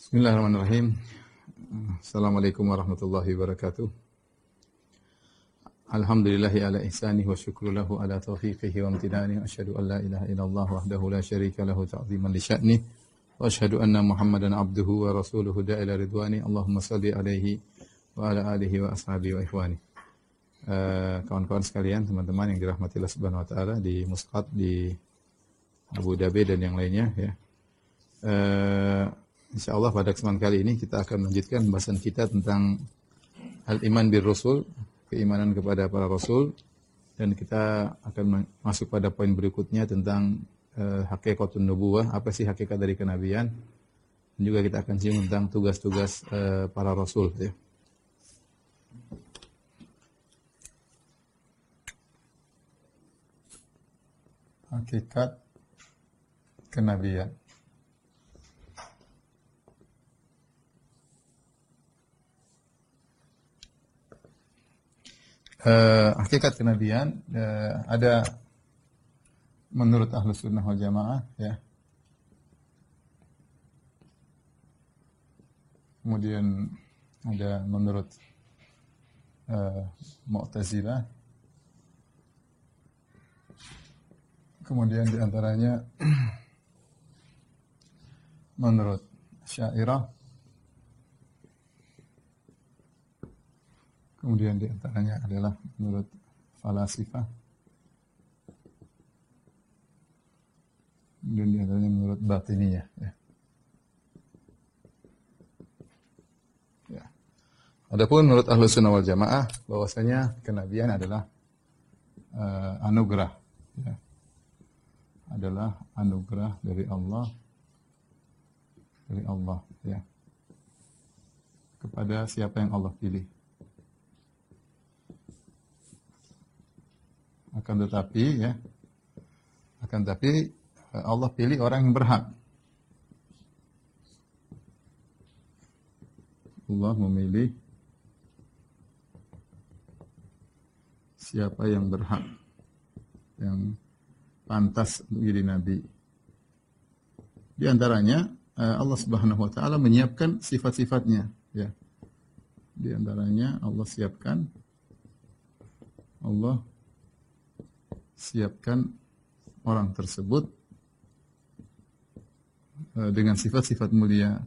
Bismillahirrahmanirrahim. Assalamualaikum warahmatullahi wabarakatuh. Alhamdulillahi ala ihsanihi wa syukru lahu ala taufiqihi wa amtinani. Asyhadu an la ilaha illallah wahdahu la syarika lahu ta'ziman li sya'ni. Wa asyhadu anna Muhammadan abduhu wa rasuluhu da'ila ridwani. Allahumma salli alaihi wa ala alihi wa ashabihi wa ikhwani. Kawan-kawan sekalian, teman-teman yang dirahmati Allah Subhanahu wa taala di Muscat, di Abu Dhabi dan yang lainnya ya. InsyaAllah pada kesempatan kali ini kita akan melanjutkan pembahasan kita tentang al-iman bir rasul, keimanan kepada para rasul, dan kita akan masuk pada poin berikutnya tentang hakikatun nubuwah, apa sih hakikat dari kenabian, dan juga kita akan singgung tentang tugas-tugas para rasul ya. Hakikat kenabian. Hakikat kenabian ada menurut Ahlus Sunnah wal Jamaah ya. Kemudian ada menurut Mu'tazilah. Kemudian diantaranya menurut Asy'ariyah. Kemudian di antaranya adalah menurut falasifah. Dan di antaranya menurut batiniyah. Ya. Ya. Adapun menurut Ahlus Sunnah wal Jamaah, bahwasanya kenabian adalah anugerah. Ya. Adalah anugerah dari Allah. Dari Allah. Ya. Kepada siapa yang Allah pilih. Akan tetapi Allah pilih orang yang berhak. Allah memilih siapa yang berhak, yang pantas untuk jadi nabi. Di antaranya Allah Subhanahu wa taala menyiapkan sifat-sifatnya, ya. Di antaranya Allah siapkan orang tersebut dengan sifat-sifat mulia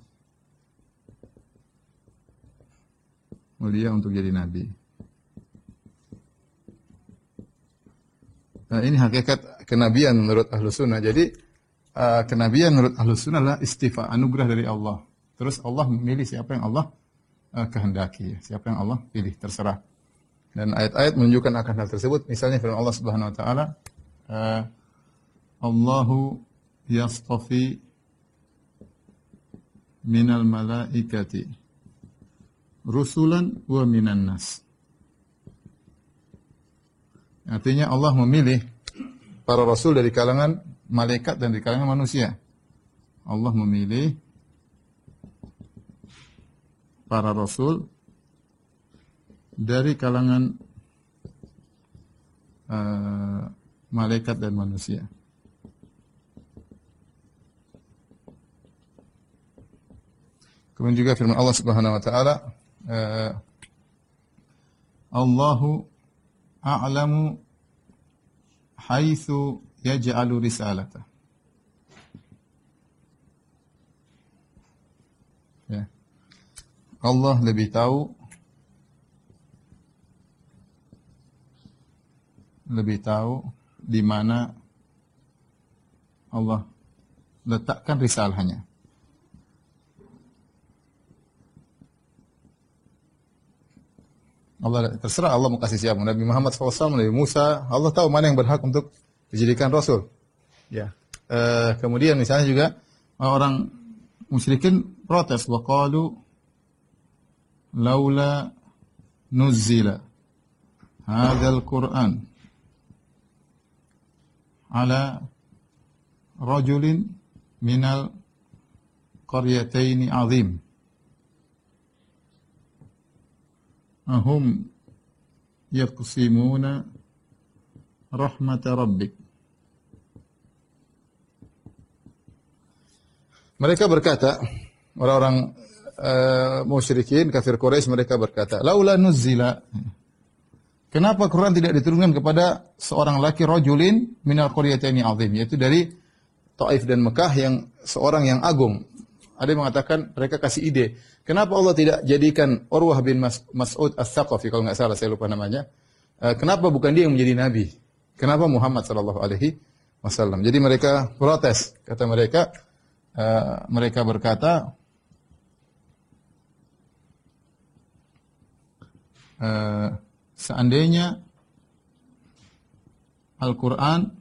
untuk jadi nabi. Nah, ini hakikat kenabian menurut Ahlus Sunnah. Jadi kenabian menurut Ahlus Sunnah adalah istifa, anugerah dari Allah. Terus Allah memilih siapa yang Allah kehendaki, siapa yang Allah pilih, terserah. Dan ayat-ayat menunjukkan akan hal tersebut. Misalnya firman Allah Subhanahu wa taala, Allahu yastafi minal malaikati rusulan wa minan nas. Artinya Allah memilih para rasul dari kalangan malaikat dan dari kalangan manusia. Allah memilih para rasul dari kalangan malaikat dan manusia. Kemudian juga firman Allah Subhanahu wa taala, Allahu a'lamu haitsu yaj'alu risalata. Ya. Allah lebih tahu di mana Allah letakkan risalahnya. Terserah Allah mau kasih siapa, Nabi Muhammad SAW, Nabi Musa, Allah tahu mana yang berhak untuk dijadikan rasul. Ya. Kemudian misalnya juga orang musyrikin protes, wa qalu laula nuzzila hadzal Qur'an ala rajulin minal qaryataini azim. Ahum yaqsimuna rahmat rabbik. Mereka berkata, Orang-orang musyrikin, kafir Quraisy mereka berkata, "Laula nuzzila." Kenapa Quran tidak diturunkan kepada seorang laki rajulin minal qaryataini azim, yaitu dari Taif dan Mekah yang seorang yang agung. Ada yang mengatakan mereka kasih ide, kenapa Allah tidak jadikan Urwah bin Mas'ud Ats-Tsaqafi, kalau nggak salah saya lupa namanya. Kenapa bukan dia yang menjadi nabi? Kenapa Muhammad sallallahu alaihi wasallam? Jadi mereka protes, kata mereka, mereka berkata, seandainya Al-Quran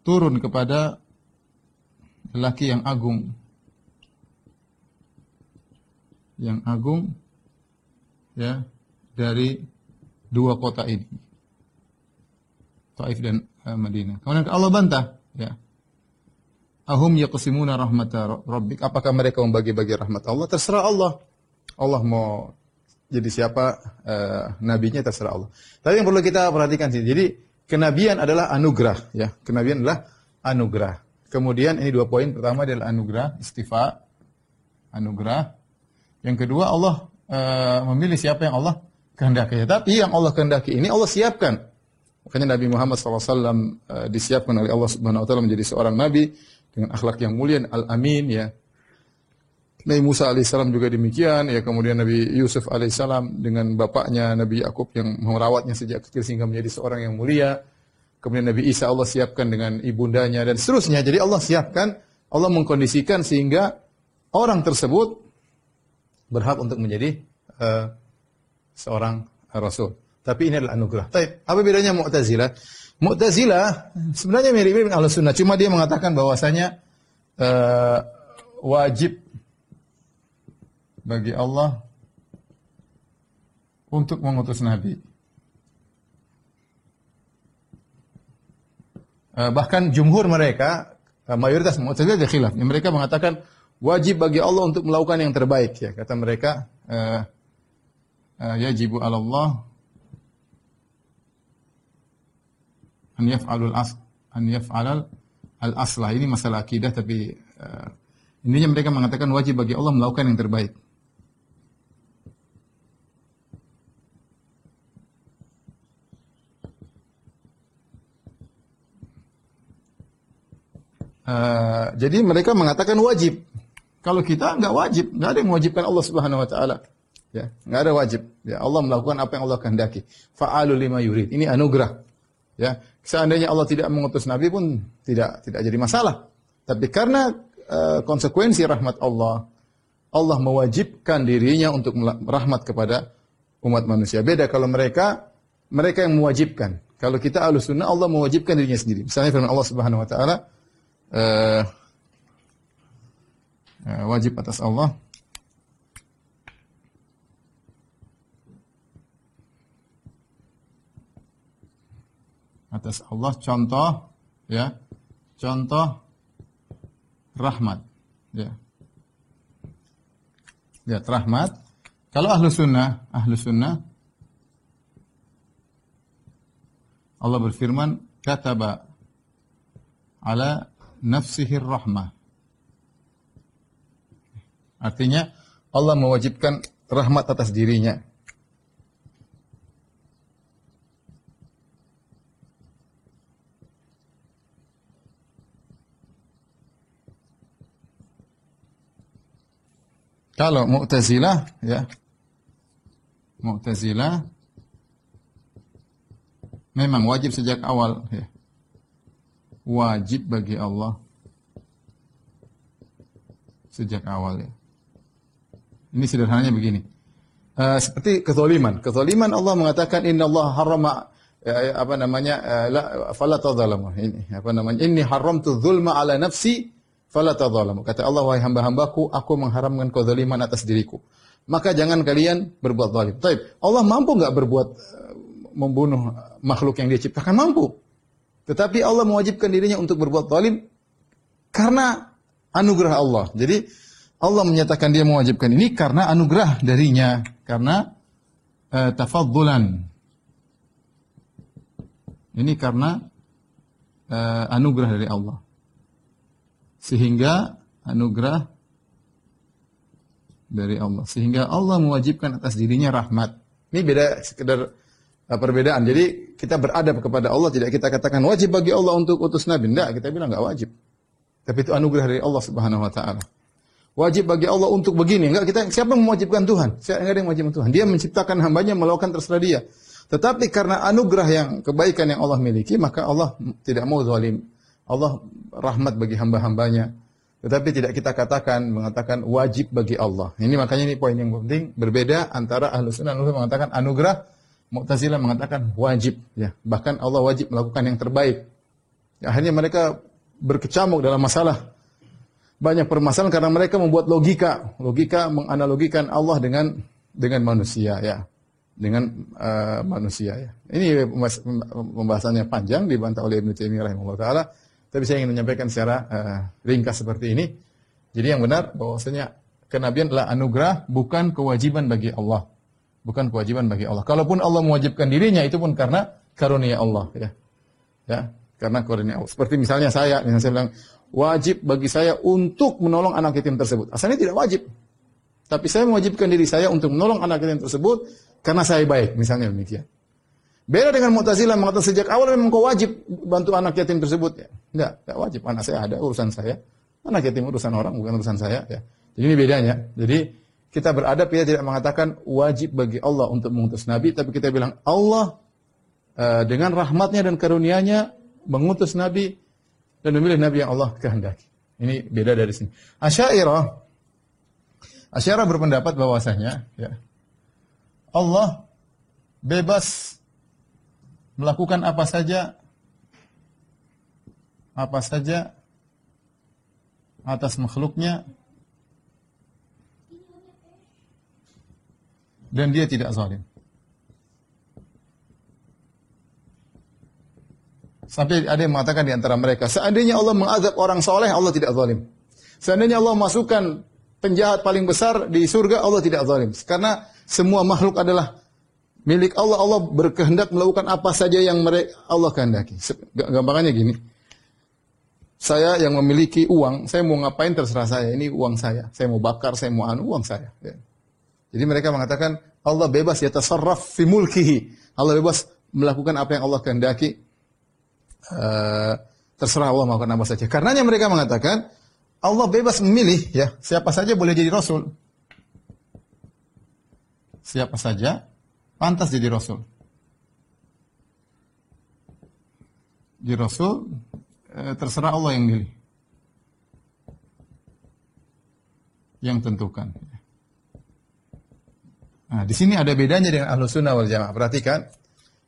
turun kepada lelaki yang agung, ya, dari dua kota ini, Taif dan Madinah. Kemudian Allah bantah, ya. Ahum yaqsimuna rahmata rabbik, apakah mereka membagi-bagi rahmat Allah? Terserah Allah. Allah mau jadi siapa nabinya, terserah Allah. Tapi yang perlu kita perhatikan sih, jadi kenabian adalah anugerah, ya. Kenabian adalah anugerah. Kemudian ini 2 poin. Pertama adalah anugerah, istifa, anugerah. Yang kedua, Allah memilih siapa yang Allah kehendaki. Tapi yang Allah kehendaki ini Allah siapkan. Makanya Nabi Muhammad SAW disiapkan oleh Allah Subhanahu Wa Taala menjadi seorang nabi dengan akhlak yang mulia, al-amin, ya. Nabi Musa alaihissalam juga demikian, ya. Kemudian Nabi Yusuf alaihissalam dengan bapaknya Nabi Yakub yang merawatnya sejak kecil sehingga menjadi seorang yang mulia. Kemudian Nabi Isa Allah siapkan dengan ibundanya dan seterusnya. Jadi Allah siapkan, Allah mengkondisikan sehingga orang tersebut berhak untuk menjadi seorang rasul. Tapi ini adalah anugerah. Baik, apa bedanya Mu'tazilah? Mu'tazilah sebenarnya mirip-mirip dengan Ahlus Sunnah, cuma dia mengatakan bahwasanya wajib bagi Allah untuk mengutus nabi. Bahkan jumhur mereka, mayoritas Mu'tazilah ada khilaf. Mereka mengatakan wajib bagi Allah untuk melakukan yang terbaik, ya. Kata mereka, yajibu 'ala Allah an yaf'alal al-aslah. Ini masalah akidah, tapi intinya mereka mengatakan wajib bagi Allah melakukan yang terbaik. Jadi mereka mengatakan wajib. Kalau kita nggak wajib, nggak ada yang mewajibkan Allah Subhanahu Wa Taala. Ya, nggak ada wajib. Ya, Allah melakukan apa yang Allah kehendaki. Fa'alu lima yurid. Ini anugerah. Ya, seandainya Allah tidak mengutus Nabi pun tidak jadi masalah. Tapi karena konsekuensi rahmat Allah, Allah mewajibkan dirinya untuk rahmat kepada umat manusia. Beda kalau mereka yang mewajibkan. Kalau kita Ahlus Sunnah, Allah mewajibkan dirinya sendiri. Misalnya firman Allah Subhanahu Wa Taala, wajib atas Allah contoh, ya, contoh rahmat, ya, lihat rahmat. Kalau ahlu sunnah Allah berfirman, kataba ala nafsihir rahmah. Artinya Allah mewajibkan rahmat atas dirinya. Kalau Mu'tazilah, ya, Mu'tazilah memang wajib sejak awal, ya. Wajib bagi Allah sejak awal, ya. Ini sederhananya begini. Seperti kezaliman. Kezaliman Allah mengatakan innallaha harrama fala tadzalamu. Ini inni haramtu dzulma ala nafsi fala tadzalamu. Kata Allah, wahai hamba-hambaku, aku mengharamkan kezaliman atas diriku. Maka jangan kalian berbuat zalim. Baik, Allah mampu enggak berbuat membunuh makhluk yang Dia ciptakan? Mampu. Tetapi Allah mewajibkan dirinya untuk berbuat zalim karena anugerah Allah. Jadi Allah menyatakan Dia mewajibkan ini karena anugerah darinya, karena tafaddulan. Ini karena anugerah dari Allah. Sehingga anugerah dari Allah. Sehingga Allah mewajibkan atas dirinya rahmat. Ini beda sekedar perbedaan. Jadi kita beradab kepada Allah, tidak kita katakan wajib bagi Allah untuk utus Nabi. Tidak, kita bilang enggak wajib. Tapi itu anugerah dari Allah Subhanahu wa taala. Wajib bagi Allah untuk begini. Enggak, kita siapa yang mewajibkan Tuhan? Siapa yang ada yang mewajibkan Tuhan? Dia menciptakan hambanya melakukan terserah dia. Tetapi karena anugerah yang kebaikan yang Allah miliki, maka Allah tidak mau zalim. Allah rahmat bagi hamba-hambanya. Tetapi tidak kita mengatakan wajib bagi Allah. Ini makanya ini poin yang penting, berbeda antara Ahlus Sunnah mengatakan anugerah, Mu'tazilah mengatakan wajib, ya. Bahkan Allah wajib melakukan yang terbaik. Ya, akhirnya mereka berkecamuk dalam masalah banyak permasalahan karena mereka membuat logika menganalogikan Allah dengan manusia, ya. Dengan manusia, ya. Ini pembahasannya panjang dibantah oleh Ibnu Taimiyah rahimahullah taala. Tapi saya ingin menyampaikan secara ringkas seperti ini. Jadi yang benar bahwasanya kenabian adalah anugerah, bukan kewajiban bagi Allah. Bukan kewajiban bagi Allah. Kalaupun Allah mewajibkan dirinya, itu pun karena karunia Allah, ya. Ya, karena karunia Allah. Seperti misalnya saya bilang wajib bagi saya untuk menolong anak yatim tersebut. Asalnya tidak wajib. Tapi saya mewajibkan diri saya untuk menolong anak yatim tersebut karena saya baik, misalnya demikian. Beda dengan Mu'tazilah mengatakan sejak awal memang kau wajib bantu anak yatim tersebut, ya. Tidak wajib. Anak saya ada, urusan saya. Anak yatim urusan orang, bukan urusan saya, ya. Jadi ini bedanya. Jadi kita beradab, kita tidak mengatakan wajib bagi Allah untuk mengutus Nabi, tapi kita bilang Allah dengan rahmatnya dan karunia-Nya mengutus Nabi dan memilih Nabi yang Allah kehendaki. Ini beda dari sini. Asy'ariyah berpendapat bahwasanya, ya, Allah bebas melakukan apa saja atas makhluknya dan dia tidak zalim. Sampai ada yang mengatakan di antara mereka, seandainya Allah mengazab orang soleh, Allah tidak zalim. Seandainya Allah masukkan penjahat paling besar di surga, Allah tidak zalim. Karena semua makhluk adalah milik Allah. Allah berkehendak melakukan apa saja yang Allah kehendaki. Gampangannya gini, saya yang memiliki uang, saya mau ngapain terserah saya. Ini uang saya. Saya mau bakar, saya mau uang saya. Ya. Jadi mereka mengatakan Allah bebas yatasarraf fi mulkihi. Allah bebas melakukan apa yang Allah kehendaki. Terserah Allah melakukan apa saja. Karenanya mereka mengatakan Allah bebas memilih, ya, siapa saja boleh jadi rasul. Siapa saja pantas jadi rasul. Jadi rasul terserah Allah yang milih. Yang tentukan. Nah, di sini ada bedanya dengan Ahlus Sunnah wal Jamaah. Perhatikan,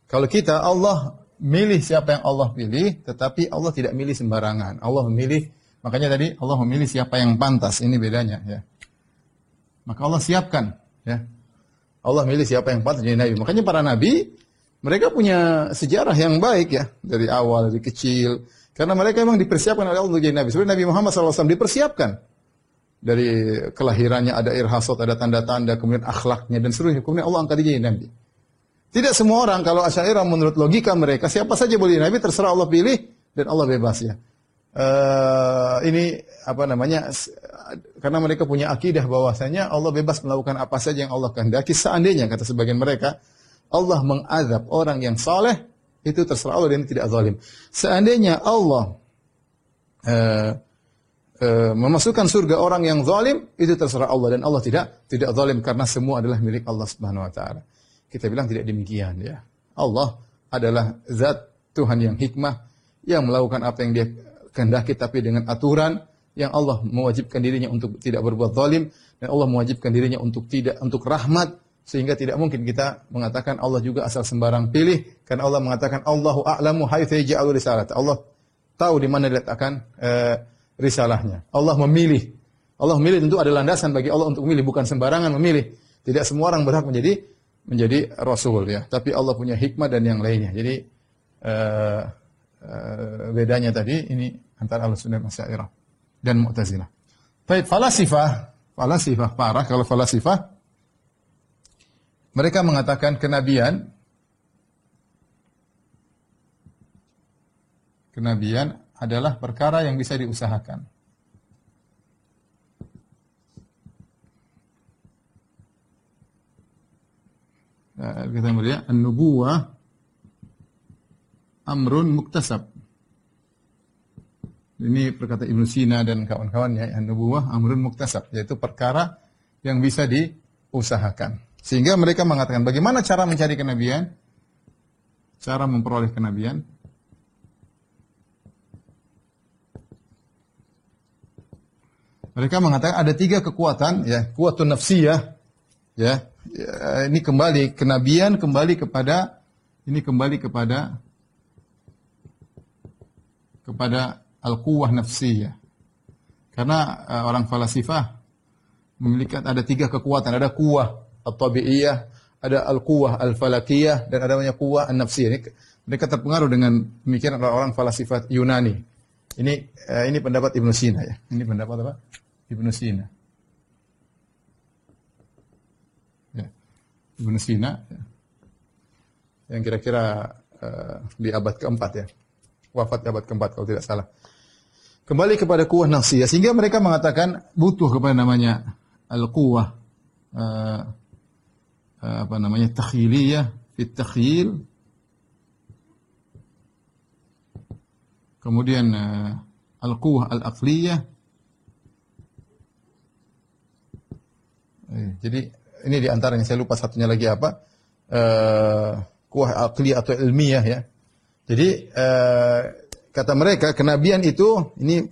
kalau kita Allah milih siapa yang Allah pilih, tetapi Allah tidak milih sembarangan. Allah memilih, makanya tadi Allah memilih siapa yang pantas. Ini bedanya, ya. Maka Allah siapkan, ya. Allah milih siapa yang pantas jadi nabi. Makanya para nabi mereka punya sejarah yang baik, ya, dari awal, dari kecil. Karena mereka memang dipersiapkan oleh Allah untuk jadi nabi. Seperti Nabi Muhammad SAW dipersiapkan. Dari kelahirannya ada irhasat, ada tanda-tanda, kemudian akhlaknya dan seluruhnya. Kemudian Allah angkat dia jadi nabi. Tidak semua orang, kalau Asy'ariyah menurut logika mereka, siapa saja boleh nabi, terserah Allah pilih, dan Allah bebas, ya. Ini apa namanya? Karena mereka punya akidah bahwasanya Allah bebas melakukan apa saja yang Allah kehendaki. Seandainya, kata sebagian mereka, Allah mengazab orang yang saleh, itu terserah Allah dan tidak zalim. Seandainya Allah memasukkan surga orang yang zalim, itu terserah Allah dan Allah tidak zalim karena semua adalah milik Allah Subhanahu wa taala. Kita bilang tidak demikian, ya. Allah adalah zat Tuhan yang hikmah, yang melakukan apa yang dia kehendaki tapi dengan aturan, yang Allah mewajibkan dirinya untuk tidak berbuat zalim, dan Allah mewajibkan dirinya untuk rahmat, sehingga tidak mungkin kita mengatakan Allah juga asal sembarang pilih, karena Allah mengatakan Allahu a'lamu haitsu yaj'alu risalata. Allah tahu di mana diletakkan risalahnya. Allah memilih tentu ada landasan bagi Allah untuk memilih, bukan sembarangan memilih. Tidak semua orang berhak menjadi rasul, ya, tapi Allah punya hikmah dan yang lainnya. Jadi bedanya tadi ini antara Ahlussunnah Asy'ariyah dan Mu'tazilah. Baik, falasifah parah. Kalau falasifah mereka mengatakan kenabian adalah perkara yang bisa diusahakan. Kata beliau, an-nubuwah amrun muktasab. Ini perkata Ibnu Sina dan kawan-kawannya, an-nubuwah amrun muktasab, yaitu perkara yang bisa diusahakan. Sehingga mereka mengatakan, bagaimana cara mencari kenabian? Cara memperoleh kenabian? Mereka mengatakan ada 3 kekuatan, ya, kuwatun nafsiyah, ya. Ini kembali kenabian kembali kepada al-quwwah nafsiyah. Karena orang falasifah memiliki ada 3 kekuatan, ada quwwah at-tabi'iyah, ada al-quwwah al-falakiyah, dan ada namanya quwwah an-nafsiyah. Mereka terpengaruh dengan pemikiran orang falsafat Yunani. Ini pendapat Ibnu Sina, ya. Ini pendapat apa? Ibnu Sina. Ya. Ibnu Sina, ya. Yang kira-kira di abad keempat, ya. Wafat di abad keempat kalau tidak salah. Kembali kepada quwwah nafsiyah, sehingga mereka mengatakan butuh kepada namanya al-quwwah takhyiliyah fit takhyil. Kemudian al-quwwah al-aqliyah. Jadi ini di antaranya, saya lupa satunya lagi apa. Quwwah aqliyah atau ilmiah, ya. Jadi kata mereka kenabian itu ini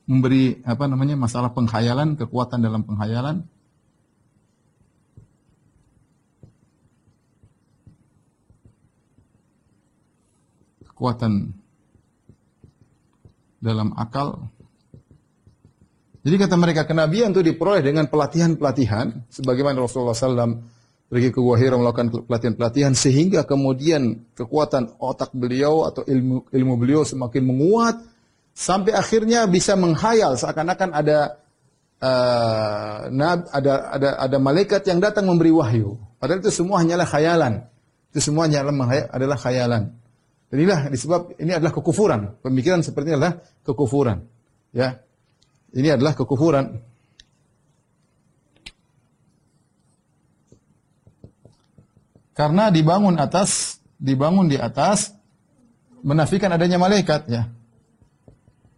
memberi masalah pengkhayalan, kekuatan dalam pengkhayalan. Kekuatan dalam akal. Jadi kata mereka kenabian itu diperoleh dengan pelatihan-pelatihan, sebagaimana Rasulullah SAW pergi ke Gua Hira melakukan pelatihan-pelatihan, sehingga kemudian kekuatan otak beliau atau ilmu beliau semakin menguat, sampai akhirnya bisa menghayal seakan-akan ada malaikat yang datang memberi wahyu. Padahal itu semua hanyalah khayalan. Itu semua adalah khayalan. Dan inilah disebab ini adalah kekufuran. Pemikiran seperti ini adalah kekufuran. Ya. Ini adalah kekufuran. Karena dibangun di atas menafikan adanya malaikat, ya.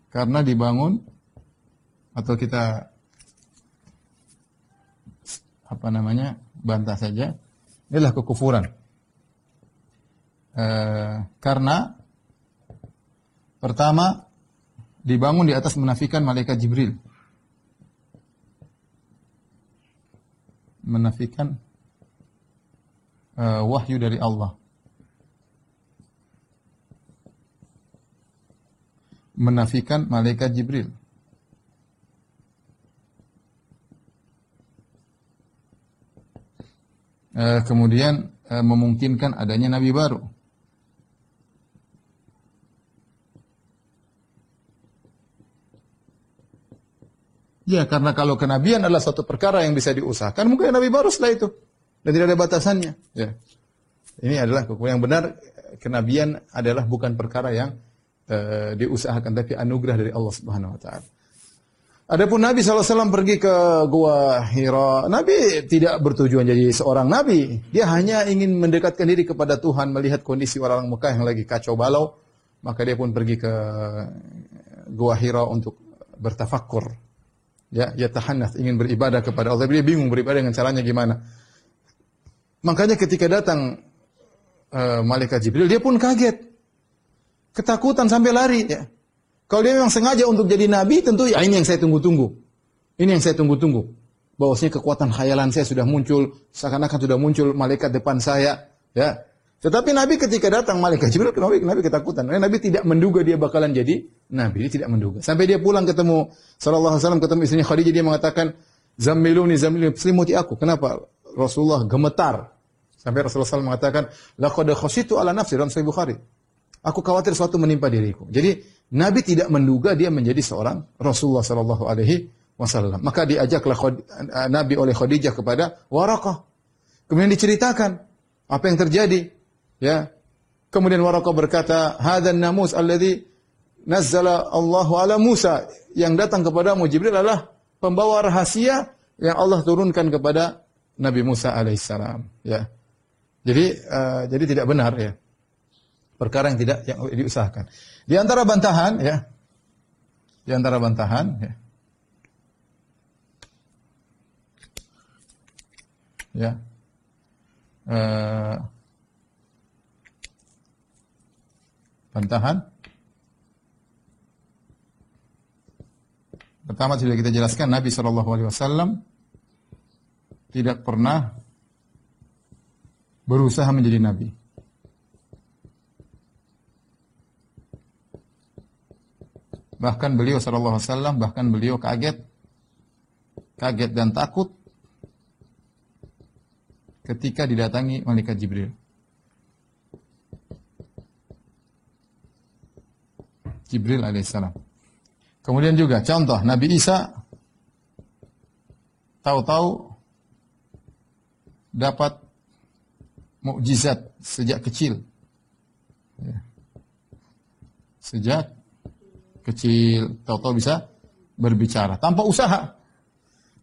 Karena dibangun atau kita bantah saja, inilah kekufuran. Karena pertama dibangun di atas menafikan malaikat Jibril. Menafikan wahyu dari Allah. Menafikan malaikat Jibril. Kemudian memungkinkan adanya nabi baru. Ya, karena kalau kenabian adalah suatu perkara yang bisa diusahakan, mungkin nabi baru setelah itu. Dan tidak ada batasannya. Ya. Ini adalah yang benar, kenabian adalah bukan perkara yang diusahakan, tapi anugerah dari Allah Subhanahu Wa Taala. Adapun Nabi SAW pergi ke Gua Hira, Nabi tidak bertujuan jadi seorang Nabi. Dia hanya ingin mendekatkan diri kepada Tuhan, melihat kondisi orang Mekah yang lagi kacau balau. Maka dia pun pergi ke Gua Hira untuk bertafakkur. Ya tahannath, ingin beribadah kepada Allah. Dia bingung beribadah dengan caranya gimana. Makanya ketika datang malaikat Jibril, dia pun kaget. Ketakutan sampai lari, ya. Kalau dia memang sengaja untuk jadi nabi, tentu ya ini yang saya tunggu-tunggu. Ini yang saya tunggu-tunggu. Bahwasanya kekuatan khayalan saya sudah muncul, seakan-akan sudah muncul malaikat depan saya, ya. Tetapi Nabi ketika datang malaikat Jibril, Nabi ketakutan. Nabi tidak menduga dia bakalan jadi nabi, dia tidak menduga. Sampai dia pulang ketemu sallallahu alaihi wasallam, ketemu istrinya Khadijah, dia mengatakan, "Zammiluni, selimuti aku." Kenapa? Rasulullah gemetar. Sampai Rasulullah SAW mengatakan, "Laqad khashitu ala nafsi," dalam Sahih Bukhari. Aku khawatir sesuatu menimpa diriku. Jadi Nabi tidak menduga dia menjadi seorang Rasulullah sallallahu alaihi wasallam. Maka diajaklah Nabi oleh Khadijah kepada Waraqah. Kemudian diceritakan apa yang terjadi, ya. Kemudian Waraqah berkata, "Hadzan namus alladzi nazzala Allahu ala Musa." Yang datang kepadamu Jibril adalah pembawa rahasia yang Allah turunkan kepada Nabi Musa alaihissalam, ya. Jadi tidak benar ya. Perkara yang tidak yang diusahakan. Di antara bantahan ya. Di antara bantahan ya. Ya. Bantahan. Pertama sudah kita jelaskan Nabi SAW tidak pernah berusaha menjadi Nabi. Bahkan beliau SAW bahkan beliau kaget dan takut ketika didatangi malaikat Jibril. Jibril alaihissalam. Kemudian juga contoh Nabi Isa tahu-tahu dapat mukjizat sejak kecil. Ya. Sejak kecil tahu-tahu bisa berbicara tanpa usaha.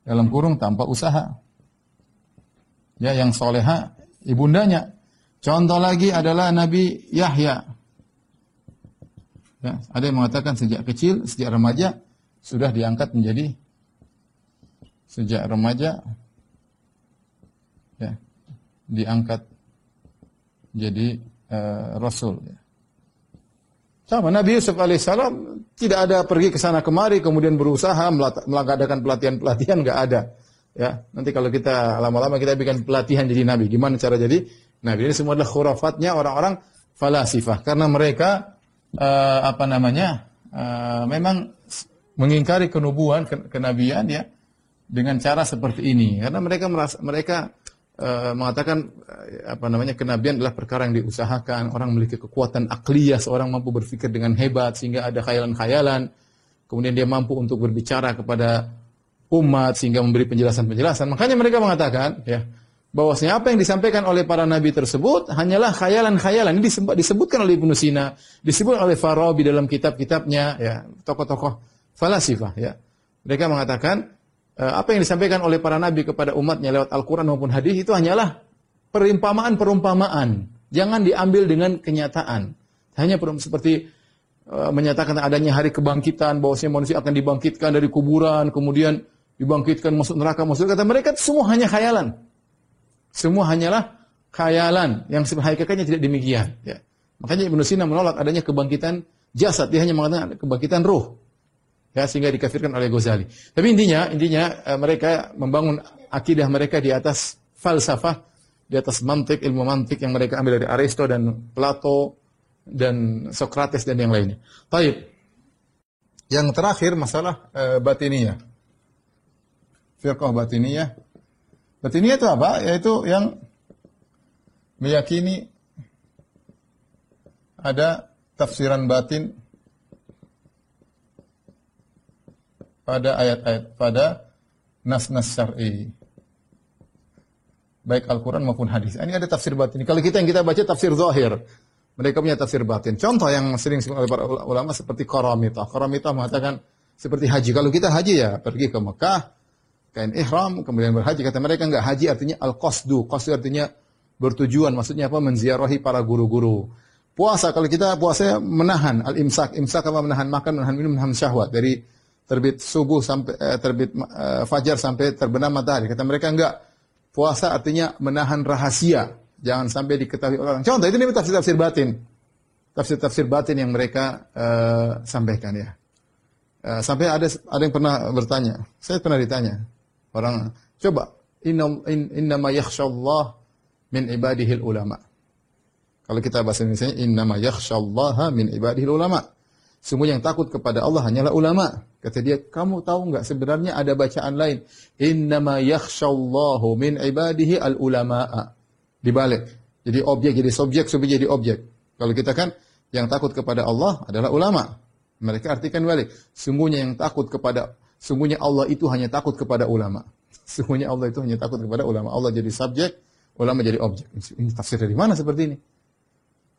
Dalam kurung tanpa usaha. Ya, yang soleha ibundanya. Contoh lagi adalah Nabi Yahya. Ya, ada yang mengatakan sejak kecil, sejak remaja sudah diangkat menjadi sejak remaja ya, diangkat jadi Rasul. Ya. Sama Nabi Yusuf alaihissalam tidak ada pergi ke sana kemari kemudian berusaha mengadakan pelatihan nggak ada. Ya, nanti kalau kita lama-lama kita bikin pelatihan jadi nabi, gimana cara jadi nabi? Ini semua adalah khurafatnya orang-orang falasifah karena mereka memang mengingkari kenubuan, kenabian ya dengan cara seperti ini. Karena mereka mengatakan kenabian adalah perkara yang diusahakan, orang memiliki kekuatan akliyah, seorang mampu berpikir dengan hebat sehingga ada khayalan-khayalan. Kemudian dia mampu untuk berbicara kepada umat sehingga memberi penjelasan-penjelasan. Makanya mereka mengatakan ya bahwasanya apa yang disampaikan oleh para nabi tersebut hanyalah khayalan-khayalan. Ini disebutkan oleh Ibnu Sina, disebut oleh Farabi dalam kitab-kitabnya, ya, tokoh-tokoh falasifah. Ya. Mereka mengatakan apa yang disampaikan oleh para nabi kepada umatnya lewat Al-Quran maupun hadis itu hanyalah perumpamaan. Jangan diambil dengan kenyataan. Hanya seperti menyatakan adanya hari kebangkitan, bahwasanya manusia akan dibangkitkan dari kuburan, kemudian dibangkitkan masuk neraka. Kata mereka semua hanya khayalan. Semua hanyalah khayalan yang hakikatnya tidak demikian. Ya. Makanya Ibnu Sina menolak adanya kebangkitan jasad. Dia hanya mengatakan kebangkitan ruh. Ya, sehingga dikafirkan oleh Ghazali. Tapi intinya mereka membangun akidah mereka di atas falsafah, di atas mantik, ilmu mantik yang mereka ambil dari Aristo dan Plato dan Socrates dan yang lainnya. Taib. Yang terakhir masalah batiniyah. Firqah batiniyah. Batiniyah itu apa? Yaitu yang meyakini ada tafsiran batin pada ayat-ayat, pada nas-nas syar'i. Baik Al-Quran maupun hadis. Ini ada tafsir batin. Kalau yang kita baca tafsir zahir. Mereka punya tafsir batin. Contoh yang sering disebut oleh para ulama seperti Qaramitah. Qaramitah mengatakan seperti haji. Kalau kita haji ya pergi ke Mekah, kain ihram, kemudian berhaji. Kata mereka enggak, haji artinya al-qasdu. Qasdu artinya bertujuan. Maksudnya apa? Menziarahi para guru-guru. Puasa, kalau kita puasa menahan. Al-imsak. Imsak apa? Menahan makan, menahan minum, menahan syahwat. Dari terbit subuh sampai terbit fajar sampai terbenam matahari. Kata mereka enggak. Puasa artinya menahan rahasia. Jangan sampai diketahui orang. Contoh, itu tafsir-tafsir batin. Tafsir-tafsir batin yang mereka sampaikan ya. Sampai ada yang pernah bertanya. Saya pernah ditanya. Orang, coba, innama yakhshallah min ibadihil ulama. Kalau kita bahasa Indonesia, innama yakhshallaha min ibadihil ulama. Semua yang takut kepada Allah hanyalah ulama. Kata dia, kamu tahu enggak sebenarnya ada bacaan lain. Innama yakhshallahu min ibadihi al ulama'a. Dibalik. Jadi objek jadi subjek jadi objek. Kalau kita kan yang takut kepada Allah adalah ulama. Mereka artikan balik. Sungguhnya Allah itu hanya takut kepada ulama. Sungguhnya Allah itu hanya takut kepada ulama. Allah jadi subjek, ulama jadi objek. Ini tafsir dari mana seperti ini?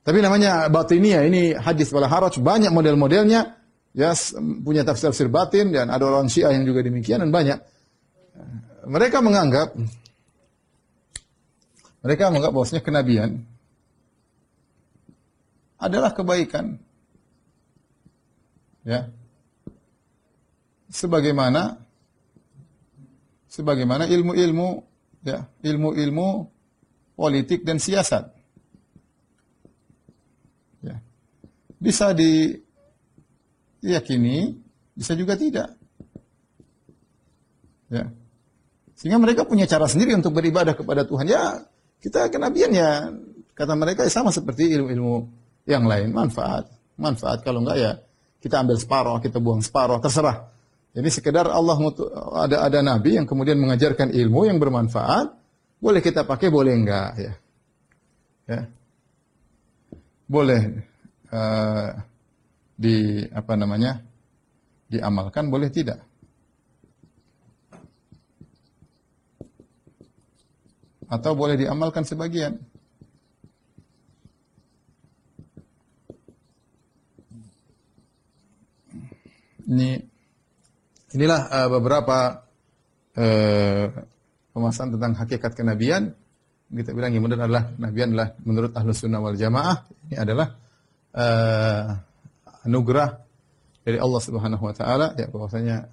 Tapi namanya batiniyah, ini hadis wala haraj, banyak model-modelnya. Ya, punya tafsir batin dan ada orang Syiah yang juga demikian dan banyak. Mereka menganggap Mereka menganggap bahwasanya kenabian adalah kebaikan. Ya. Sebagaimana ilmu-ilmu, ya, ilmu-ilmu politik dan siasat. Ya. Bisa diyakini, bisa juga tidak. Ya. Sehingga mereka punya cara sendiri untuk beribadah kepada Tuhan. Ya, kita kenabian ya, kata mereka sama seperti ilmu-ilmu yang lain, manfaat. Kalau enggak ya kita ambil separuh, kita buang separuh, terserah. Jadi sekedar Allah ada nabi yang kemudian mengajarkan ilmu yang bermanfaat, boleh kita pakai, boleh enggak, ya. Ya. Boleh diamalkan, boleh tidak. Atau boleh diamalkan sebagian. Inilah beberapa pembahasan tentang hakikat kenabian. Kita bilang yang benar adalah kenabian adalah menurut Ahlus Sunnah wal Jamaah ini adalah anugerah dari Allah Subhanahu wa taala, ya, bahwasanya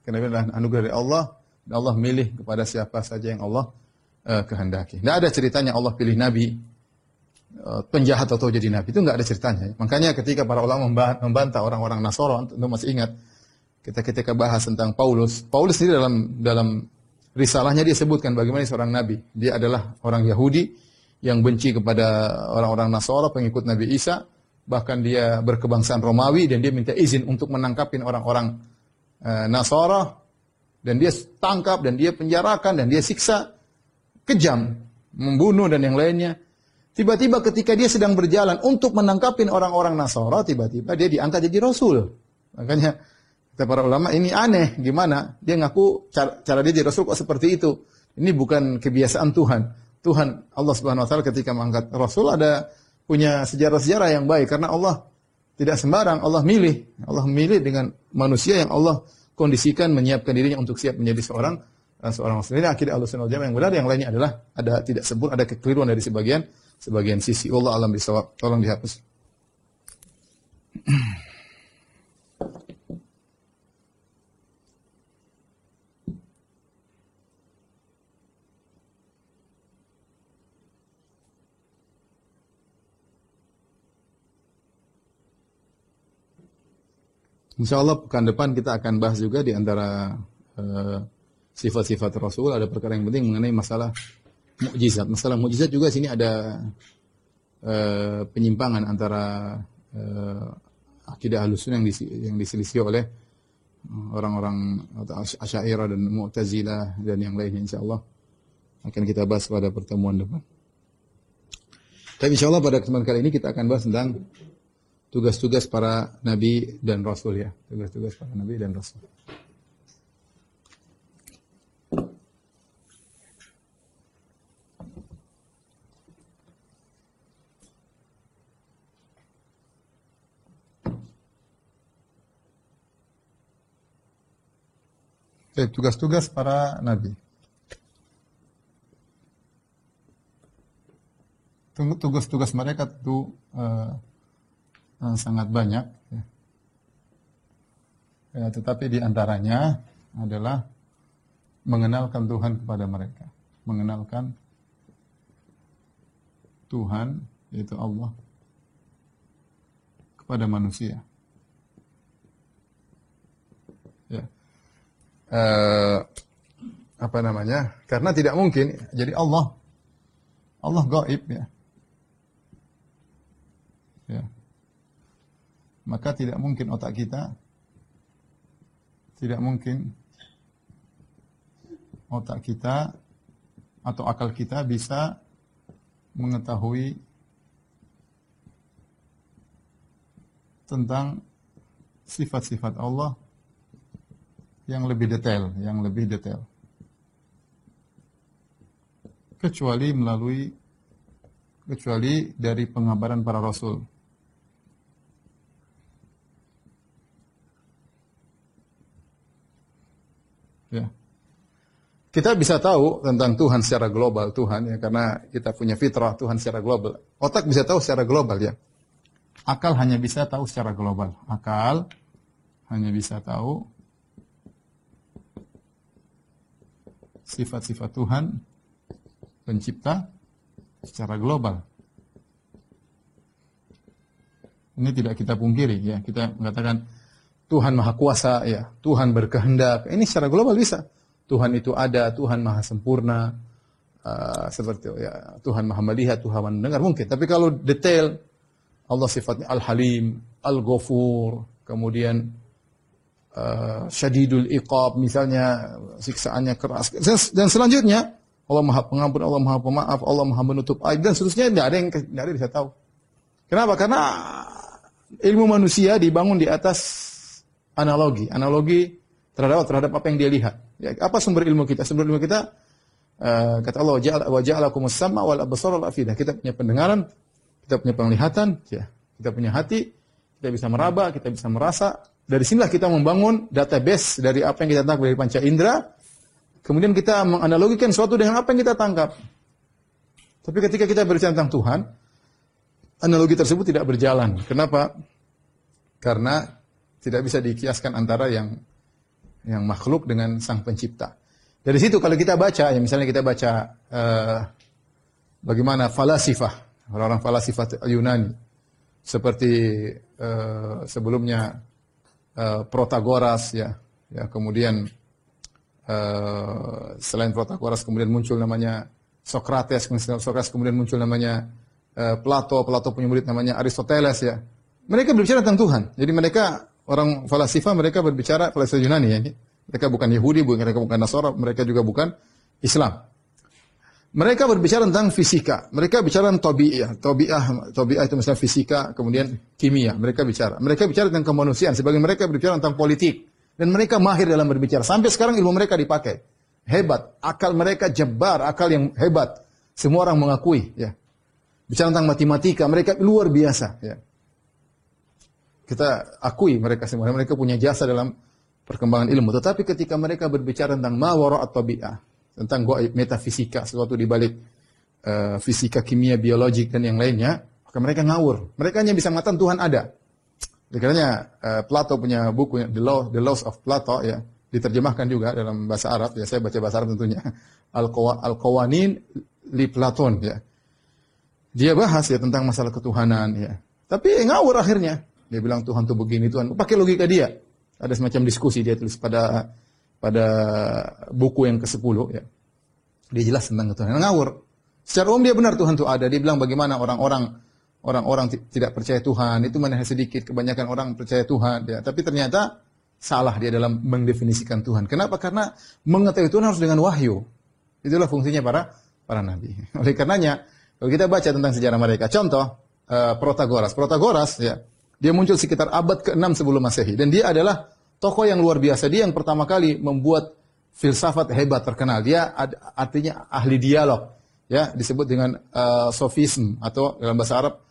kenabian adalah anugerah dari Allah dan Allah milih kepada siapa saja yang Allah kehendaki. Tidak ada ceritanya Allah pilih nabi penjahat atau jadi nabi, itu enggak ada ceritanya. Makanya ketika para ulama membantah orang-orang Nasara, untuk masih ingat kita ketika bahas tentang Paulus sendiri dalam risalahnya dia sebutkan bagaimana seorang nabi. Dia adalah orang Yahudi yang benci kepada orang-orang Nasara, pengikut Nabi Isa, bahkan dia berkebangsaan Romawi dan dia minta izin untuk menangkapin orang-orang Nasara, dan dia tangkap dan dia penjarakan dan dia siksa kejam, membunuh dan yang lainnya. Tiba-tiba ketika dia sedang berjalan untuk menangkapin orang-orang Nasara, tiba-tiba dia diangkat jadi rasul. Makanya kata para ulama ini aneh, gimana? Dia ngaku cara dia jadi rasul kok seperti itu. Ini bukan kebiasaan Tuhan. Tuhan Allah Subhanahu wa taala ketika mengangkat rasul ada punya sejarah-sejarah yang baik karena Allah tidak sembarang, Allah milih dengan manusia yang Allah kondisikan menyiapkan dirinya untuk siap menjadi seorang rasul. Ini akidah Ahlussunnah wal Jamaah yang benar, yang lainnya adalah ada tidak sempurna, ada kekeliruan dari sebagian sisi. Wallahu a'lam bishawab. Tolong dihapus. InsyaAllah pekan depan kita akan bahas juga di antara sifat-sifat Rasul, ada perkara yang penting mengenai masalah mukjizat. Masalah mukjizat juga sini ada penyimpangan antara akidah Ahlussunnah yang diselisih oleh orang-orang Asy'ariyah dan Mu'tazilah dan yang lainnya, insyaallah akan kita bahas pada pertemuan depan. Tapi insyaallah pada kesempatan kali ini kita akan bahas tentang tugas-tugas para nabi dan rasul, ya. Tugas-tugas para nabi dan rasul. Oke, tugas-tugas para nabi. Tugas-tugas mereka tentu sangat banyak, ya. Ya, tetapi di antaranya adalah mengenalkan Tuhan kepada mereka, mengenalkan Tuhan, yaitu Allah, kepada manusia. Ya. Karena tidak mungkin, jadi Allah gaib, ya. Ya. Maka tidak mungkin otak kita, atau akal kita bisa mengetahui tentang sifat-sifat Allah yang lebih detail, kecuali dari pengabaran para rasul. Ya. Kita bisa tahu tentang Tuhan secara global, Tuhan ya, karena kita punya fitrah Tuhan secara global. Otak bisa tahu secara global ya. Akal hanya bisa tahu secara global. Akal hanya bisa tahu sifat-sifat Tuhan pencipta secara global. Ini tidak kita pungkiri ya. Kita mengatakan Tuhan Maha Kuasa ya, Tuhan berkehendak. Ini secara global bisa. Tuhan itu ada, Tuhan Maha Sempurna, seperti itu ya. Tuhan Maha Melihat, Tuhan Maha Mendengar mungkin. Tapi kalau detail, Allah sifatnya Al-Halim, Al-Ghafur, kemudian Syadidul Iqab, misalnya siksaannya keras. Dan selanjutnya, Allah Maha Pengampun, Allah Maha Pemaaf, Allah Maha Menutup aib, dan seterusnya tidak ada yang bisa tahu. Kenapa? Karena ilmu manusia dibangun di atas analogi terhadap apa yang dia lihat. Ya, apa sumber ilmu kita? Sumber ilmu kita kata Allah wa ja'alakumus sam'a wal absara wal afidah. Kita punya pendengaran, kita punya penglihatan, ya. Kita punya hati, kita bisa meraba, kita bisa merasa. Dari sinilah kita membangun database dari apa yang kita tangkap dari panca indera. Kemudian kita menganalogikan sesuatu dengan apa yang kita tangkap. Tapi ketika kita berbicara tentang Tuhan, analogi tersebut tidak berjalan. Kenapa? Karena tidak bisa dikiaskan antara yang makhluk dengan sang pencipta. Dari situ kalau kita baca, ya misalnya kita baca bagaimana falasifah, orang-orang falasifah Yunani, seperti sebelumnya Protagoras, ya kemudian selain Protagoras kemudian muncul namanya Sokrates, kemudian muncul namanya Plato punya murid namanya Aristoteles, ya. Mereka berbicara tentang Tuhan. Jadi mereka orang falasifah, mereka berbicara falasifah Yunani ya. Mereka bukan Yahudi, mereka bukan Nasara, mereka juga bukan Islam. Mereka berbicara tentang fisika. Mereka bicara tentang tabi'ah itu misalnya fisika, kemudian kimia. Mereka bicara tentang kemanusiaan. Sebagian mereka berbicara tentang politik. Dan mereka mahir dalam berbicara. Sampai sekarang ilmu mereka dipakai. Hebat. Akal mereka jebar, akal yang hebat. Semua orang mengakui. Ya. Bicara tentang matematika, mereka luar biasa. Ya. Kita akui mereka semua. Mereka punya jasa dalam perkembangan ilmu. Tetapi ketika mereka berbicara tentang ma wara'at tabi'ah, tentang gaib, metafisika, sesuatu di balik fisika, kimia, biologik dan yang lainnya, maka mereka ngawur. Mereka hanya bisa mengatakan Tuhan ada. Karena Plato punya buku The Laws of Plato, ya, diterjemahkan juga dalam bahasa Arab. Ya, saya baca bahasa Arab tentunya. Al-Qawanin li Platon, ya. Dia bahas ya tentang masalah ketuhanan, ya. Tapi ngawur akhirnya. Dia bilang Tuhan itu begini, Tuhan. Pakai logika dia. Ada semacam diskusi dia tulis pada buku yang ke-10, ya. Dia jelas tentang Tuhan. Ngawur. Secara umum dia benar Tuhan itu ada. Dia bilang bagaimana orang-orang tidak percaya Tuhan, itu hanya sedikit, kebanyakan orang percaya Tuhan, ya. Tapi ternyata salah dia dalam mendefinisikan Tuhan. Kenapa? Karena mengetahui Tuhan harus dengan wahyu. Itulah fungsinya para nabi. Oleh karenanya, kalau kita baca tentang sejarah mereka, contoh Protagoras, ya. Dia muncul sekitar abad ke-6 sebelum Masehi. Dan dia adalah tokoh yang luar biasa. Dia yang pertama kali membuat filsafat hebat terkenal. Dia artinya ahli dialog. Ya, disebut dengan sofism atau dalam bahasa Arab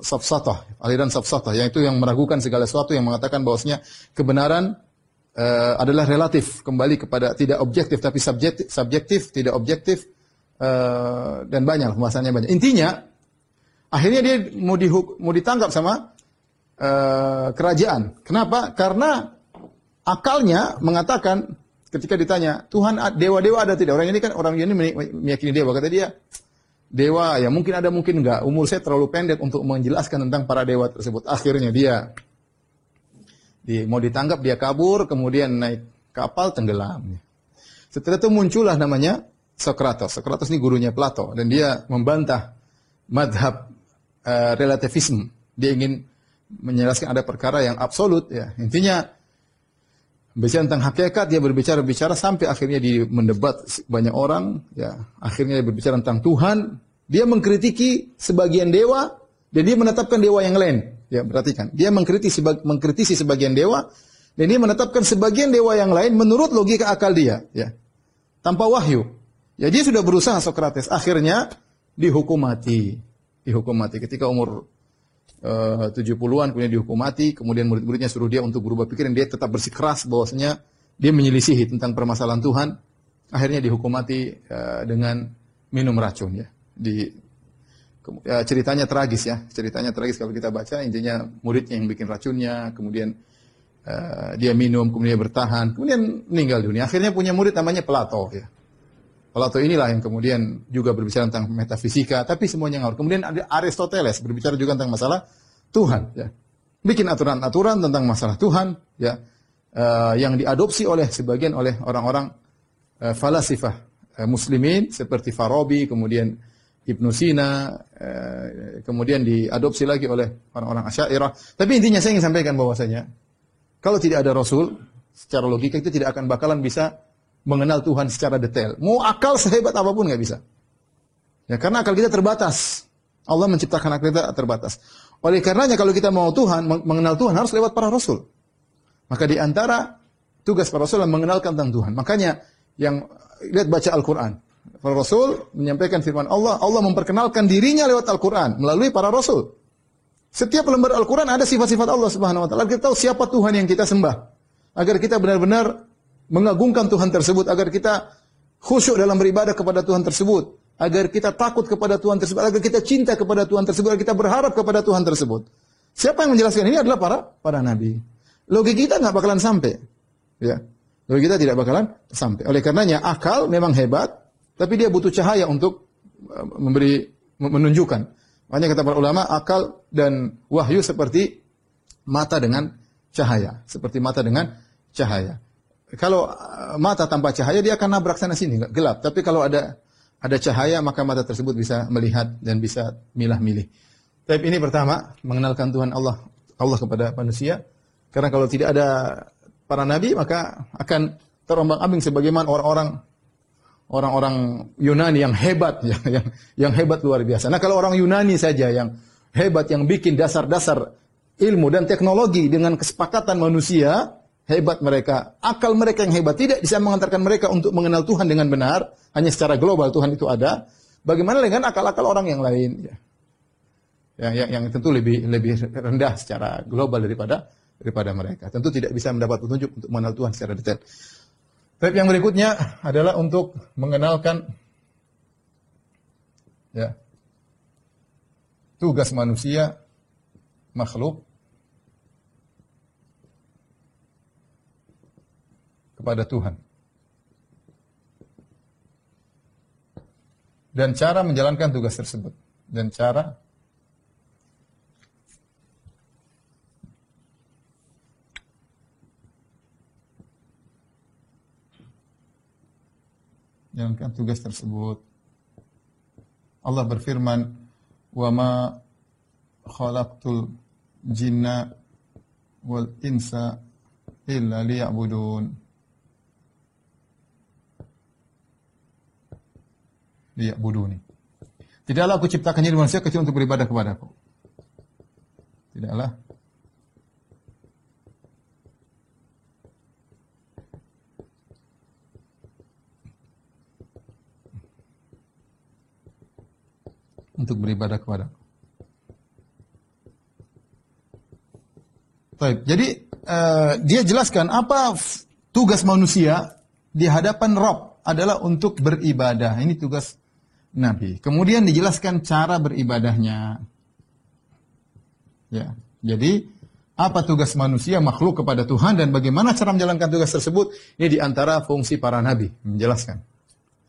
safsatah, aliran safsatah, yang itu yang meragukan segala sesuatu, yang mengatakan bahwasanya kebenaran adalah relatif, kembali kepada tidak objektif tapi subjektif, tidak objektif, dan banyak pembahasannya banyak. Intinya akhirnya dia mau ditangkap sama kerajaan. Kenapa? Karena akalnya mengatakan ketika ditanya, Tuhan dewa-dewa ada tidak? Orang ini meyakini dewa. Kata dia, dewa ya mungkin ada mungkin enggak. Umur saya terlalu pendek untuk menjelaskan tentang para dewa tersebut. Akhirnya dia mau ditangkap, dia kabur, kemudian naik kapal tenggelam. Setelah itu muncullah namanya Sokrates. Sokrates ini gurunya Plato dan dia membantah madhab relativisme. Dia ingin menjelaskan ada perkara yang absolut, ya. Intinya bicara tentang hakikat, dia berbicara sampai akhirnya dia mendebat banyak orang, ya. Akhirnya dia berbicara tentang Tuhan, dia mengkritiki sebagian dewa dan dia menetapkan dewa yang lain. Ya, perhatikan. Dia mengkritisi sebagian dewa dan dia menetapkan sebagian dewa yang lain menurut logika akal dia, ya. Tanpa wahyu. Ya, dia sudah berusaha Sokrates, akhirnya dihukum mati ketika umur 70-an, kemudian dihukum mati, kemudian murid-muridnya suruh dia untuk berubah pikiran, dia tetap bersikeras bahwasanya dia menyelisihi tentang permasalahan Tuhan, akhirnya dihukum mati dengan minum racun ya. Ceritanya tragis ya, ceritanya tragis kalau kita baca, intinya muridnya yang bikin racunnya, kemudian dia minum, kemudian bertahan, kemudian meninggal dunia. Akhirnya punya murid namanya Plato ya. Plato inilah yang kemudian juga berbicara tentang metafisika, tapi semuanya ngawur. Kemudian ada Aristoteles berbicara juga tentang masalah Tuhan ya. Bikin aturan-aturan tentang masalah Tuhan ya, yang diadopsi oleh sebagian oleh orang-orang falasifah muslimin seperti Farabi, kemudian Ibnu Sina, kemudian diadopsi lagi oleh orang-orang Asy'ariyah. Tapi intinya saya ingin sampaikan bahwasanya kalau tidak ada Rasul, secara logika itu tidak akan bakalan bisa mengenal Tuhan secara detail. Mau akal sehebat apapun nggak bisa. Ya, karena akal kita terbatas. Allah menciptakan akal kita terbatas. Oleh karenanya kalau kita mau Tuhan, mengenal Tuhan harus lewat para Rasul. Maka di antara tugas para Rasul adalah mengenalkan tentang Tuhan. Makanya yang lihat baca Al-Quran. Para Rasul menyampaikan firman Allah. Allah memperkenalkan dirinya lewat Al-Quran melalui para Rasul. Setiap lembar Al-Quran ada sifat-sifat Allah Subhanahu Wa Taala. Kita tahu siapa Tuhan yang kita sembah. Agar kita benar-benar mengagungkan Tuhan tersebut, agar kita khusyuk dalam beribadah kepada Tuhan tersebut, agar kita takut kepada Tuhan tersebut, agar kita cinta kepada Tuhan tersebut, agar kita berharap kepada Tuhan tersebut. Siapa yang menjelaskan ini adalah para nabi. Logika kita nggak bakalan sampai, ya. Logika kita tidak bakalan sampai. Oleh karenanya akal memang hebat, tapi dia butuh cahaya untuk menunjukkan. Makanya kata para ulama, akal dan wahyu seperti mata dengan cahaya, seperti mata dengan cahaya. Kalau mata tanpa cahaya dia akan nabrak sana sini, gelap. Tapi kalau ada cahaya maka mata tersebut bisa melihat dan bisa milah-milih. Tapi ini pertama mengenalkan Tuhan Allah kepada manusia. Karena kalau tidak ada para nabi maka akan terombang-ambing sebagaimana orang-orang Yunani yang hebat ya, yang hebat luar biasa. Nah, kalau orang Yunani saja yang hebat, yang bikin dasar-dasar ilmu dan teknologi dengan kesepakatan manusia, hebat mereka, akal mereka yang hebat tidak bisa mengantarkan mereka untuk mengenal Tuhan dengan benar, hanya secara global Tuhan itu ada. Bagaimana dengan akal-akal orang yang lain? Yang tentu lebih rendah secara global daripada mereka. Tentu tidak bisa mendapat petunjuk untuk mengenal Tuhan secara detail. Tapi yang berikutnya adalah untuk mengenalkan ya, tugas manusia, makhluk kepada Tuhan. Dan cara menjalankan tugas tersebut. Dan cara menjalankan tugas tersebut. Allah berfirman, "Wa ma khalaqtul jinna wal insa illa liya'budun." Liya'buduni. Tidaklah aku ciptakan jin manusia kecuali untuk beribadah kepadaku. Tidaklah. Untuk beribadah kepadaku. Baik, jadi dia jelaskan apa tugas manusia di hadapan Rabb adalah untuk beribadah. Ini tugas Nabi. Kemudian dijelaskan cara beribadahnya. Ya, jadi apa tugas manusia makhluk kepada Tuhan dan bagaimana cara menjalankan tugas tersebut? Ini di antara fungsi para nabi menjelaskan.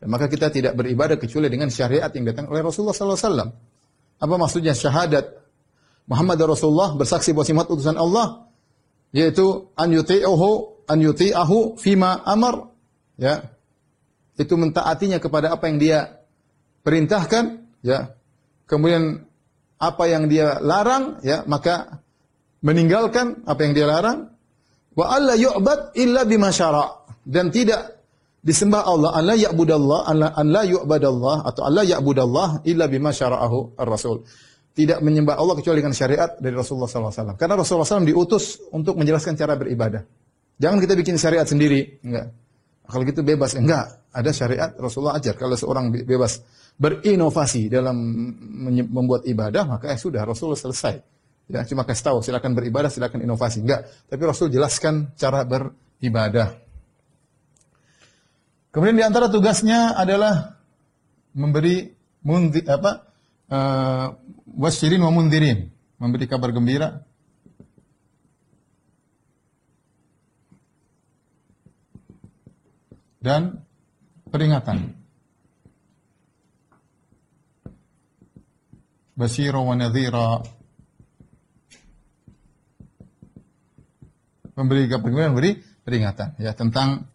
Dan maka kita tidak beribadah kecuali dengan syariat yang datang oleh Rasulullah SAW. Apa maksudnya syahadat Muhammad Rasulullah, bersaksi bahwa Muhammad utusan Allah, yaitu an yuti'ahu fima amar, ya, itu mentaatinya kepada apa yang dia perintahkan, ya. Kemudian apa yang dia larang, ya, maka meninggalkan apa yang dia larang. Wa alla yu'bad illa bima syara', dan tidak disembah Allah, an la ya'budallah, an la yu'badallah atau an la ya'budallah illa bima syara'ahu ar-rasul. Tidak menyembah Allah kecuali dengan syariat dari Rasulullah SAW. Karena Rasulullah SAW diutus untuk menjelaskan cara beribadah. Jangan kita bikin syariat sendiri, enggak. Kalau gitu bebas, enggak. Ada syariat Rasulullah ajar. Kalau seorang bebas berinovasi dalam membuat ibadah, maka sudah Rasulullah selesai. Ya, cuma kasih tahu, silakan beribadah, silakan inovasi. Enggak. Tapi Rasul jelaskan cara beribadah. Kemudian di antara tugasnya adalah memberi wasyirin wa mundirin, memberi kabar gembira dan peringatan. Basyira wa nadhira, memberi kabar gembira, memberi peringatan ya tentang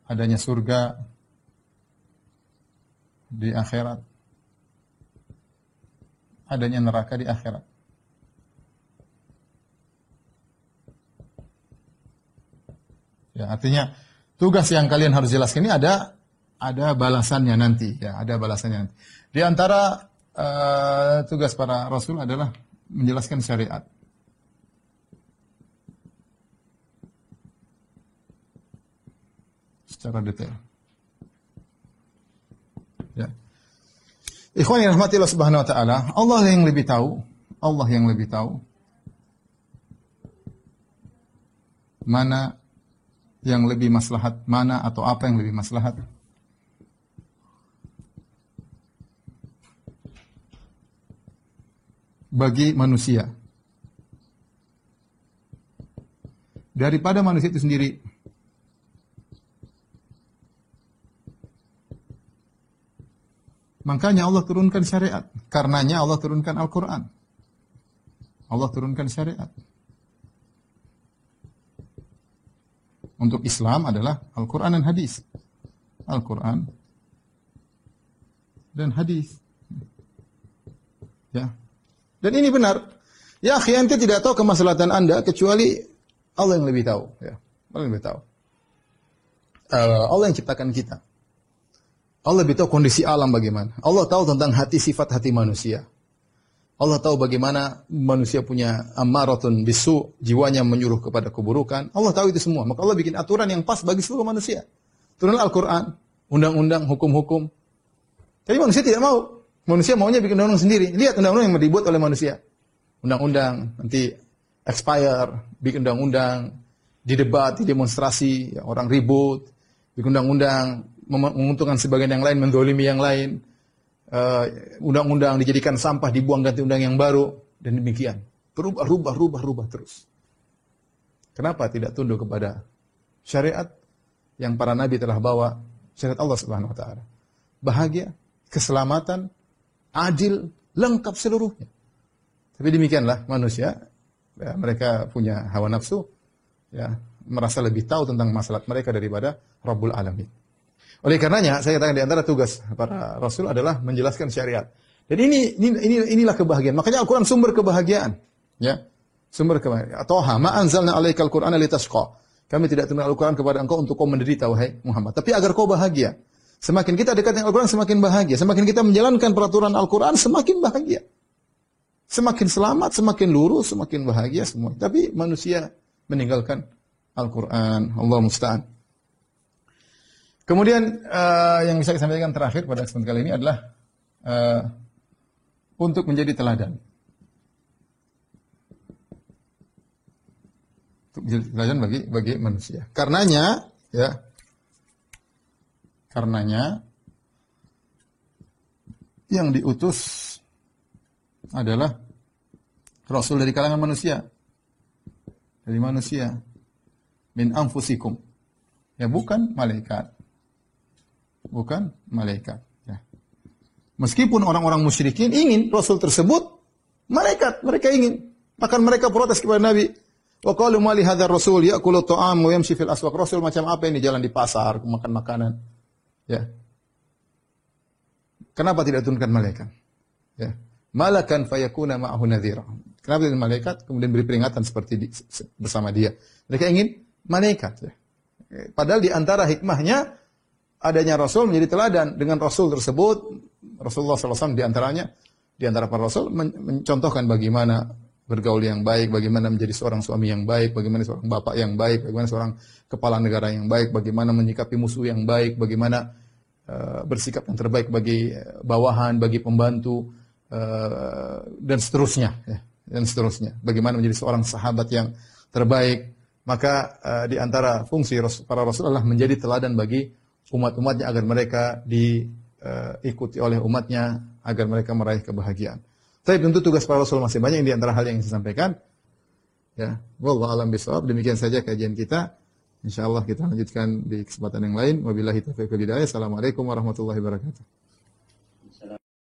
adanya surga di akhirat, adanya neraka di akhirat. Ya, artinya tugas yang kalian harus jelaskan ini ada balasannya nanti, ya, ada balasannya nanti. Di antara tugas para rasul adalah menjelaskan syariat. Secara detail. Ya. Ikhwan yang rahmati Allah Subhanahu wa taala, Allah yang lebih tahu mana yang lebih maslahat, mana atau apa yang lebih maslahat. Bagi manusia daripada manusia itu sendiri. Makanya Allah turunkan syariat. Karenanya Allah turunkan Al-Quran. Allah turunkan syariat. Untuk Islam adalah Al-Quran dan hadis. Al-Quran dan hadis. Ya. Dan ini benar. Ya, akhi, ente tidak tahu kemaslahatan Anda kecuali Allah yang lebih tahu. Ya. Allah yang lebih tahu. Allah yang ciptakan kita. Allah lebih tahu kondisi alam bagaimana. Allah tahu tentang hati, sifat hati manusia. Allah tahu bagaimana manusia punya ammaratun bisu, jiwanya menyuruh kepada keburukan. Allah tahu itu semua. Maka Allah bikin aturan yang pas bagi seluruh manusia. Turunlah Al-Quran, undang-undang, hukum-hukum. Tapi manusia tidak mau. Manusia maunya bikin undang-undang sendiri. Lihat undang-undang yang dibuat oleh manusia. Undang-undang, nanti expire, bikin undang-undang, didebat, didemonstrasi, ya, orang ribut, bikin undang-undang, menguntungkan sebagian yang lain, mendolimi yang lain. Undang-undang dijadikan sampah, dibuang ganti undang yang baru, dan demikian. Berubah terus. Kenapa tidak tunduk kepada syariat yang para nabi telah bawa, syariat Allah Subhanahu wa taala? Bahagia, keselamatan, adil, lengkap seluruhnya. Tapi demikianlah manusia, ya, mereka punya hawa nafsu, ya, merasa lebih tahu tentang masalah mereka daripada Rabbul Alamin. Oleh karenanya, saya katakan di antara tugas para rasul adalah menjelaskan syariat. Dan inilah kebahagiaan. Makanya Al-Quran sumber kebahagiaan. Ya, sumber kebahagiaan. Toha, ma anzalna alaikal Qur'ana litashqa. Kami tidak turunkan Al-Quran kepada engkau untuk kau menderita, wahai Muhammad. Tapi agar kau bahagia. Semakin kita dekat dengan Al-Quran, semakin bahagia. Semakin kita menjalankan peraturan Al-Quran, semakin bahagia. Semakin selamat, semakin lurus, semakin bahagia semua. Tapi manusia meninggalkan Al-Quran. Allah musta'an. Kemudian yang bisa saya sampaikan terakhir pada kesempatan kali ini adalah untuk menjadi teladan. Untuk menjadi teladan bagi manusia. Karenanya yang diutus adalah Rasul dari kalangan manusia. Dari manusia. Min anfusikum. Ya, bukan malaikat. Bukan malaikat. Ya. Meskipun orang-orang musyrikin ingin Rasul tersebut malaikat, mereka ingin. Bahkan mereka protes kepada Nabi. Wa qalu ma li hadzal rasul ya'kulu ta'am wa yamshi fil aswaq. Rasul macam apa ini jalan di pasar, makan makanan. Ya. Kenapa tidak turunkan malaikat? Ya. Malakan fayakuna ma'ahu nadhira. Kenapa tidak malaikat kemudian beri peringatan seperti bersama dia? Mereka ingin malaikat. Ya. Padahal di antara hikmahnya adanya Rasul menjadi teladan. Dengan Rasul tersebut, Rasulullah SAW di antara para Rasul mencontohkan bagaimana bergaul yang baik, bagaimana menjadi seorang suami yang baik, bagaimana seorang bapak yang baik, bagaimana seorang kepala negara yang baik, bagaimana menyikapi musuh yang baik, bagaimana bersikap yang terbaik bagi bawahan, bagi pembantu, dan seterusnya. Ya, dan seterusnya. Bagaimana menjadi seorang sahabat yang terbaik, Maka di antara fungsi para rasul adalah menjadi teladan bagi umat-umatnya agar mereka diikuti oleh umatnya, agar mereka meraih kebahagiaan. Tapi tentu tugas para rasul masih banyak, di antara hal yang saya sampaikan. Ya, wallahu a'lam bishawab. Demikian saja kajian kita. Insyaallah kita lanjutkan di kesempatan yang lain. Wabillahi taufiq wal hidayah. Assalamualaikum warahmatullahi wabarakatuh.